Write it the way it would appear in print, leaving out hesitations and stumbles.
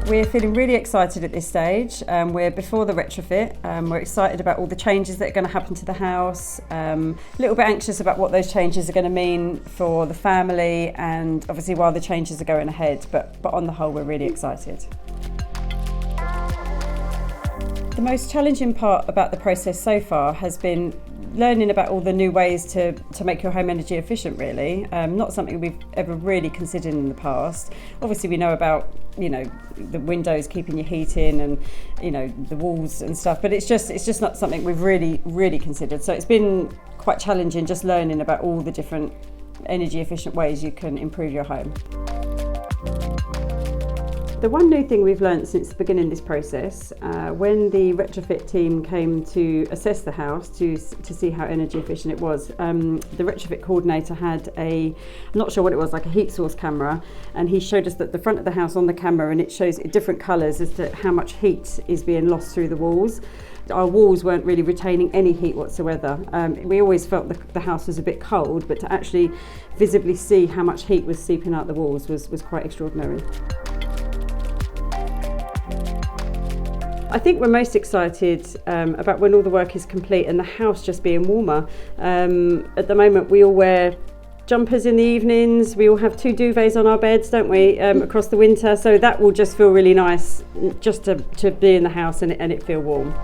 We're feeling really excited at this stage. We're before the retrofit. We're excited about all the changes that are going to happen to the house. A little bit anxious about what those changes are going to mean for the family, and obviously while the changes are going ahead, but on the whole we're really excited. The most challenging part about the process so far has been learning about all the new ways to make your home energy efficient, really. Not something we've ever really considered in the past. Obviously we know about, the windows keeping your heat in and, the walls and stuff, but it's just not something we've really considered. So it's been quite challenging just learning about all the different energy efficient ways you can improve your home. The one new thing we've learned since the beginning of this process, when the retrofit team came to assess the house to see how energy efficient it was, the retrofit coordinator had I'm not sure what it was, like a heat source camera, and he showed us that the front of the house on the camera, and it shows different colours as to how much heat is being lost through the walls. Our walls weren't really retaining any heat whatsoever. We always felt the house was a bit cold, but to actually visibly see how much heat was seeping out the walls was quite extraordinary. I think we're most excited about when all the work is complete and the house just being warmer. At the moment we all wear jumpers in the evenings, we all have 2 duvets on our beds, don't we, across the winter, so that will just feel really nice just to be in the house and it feel warm.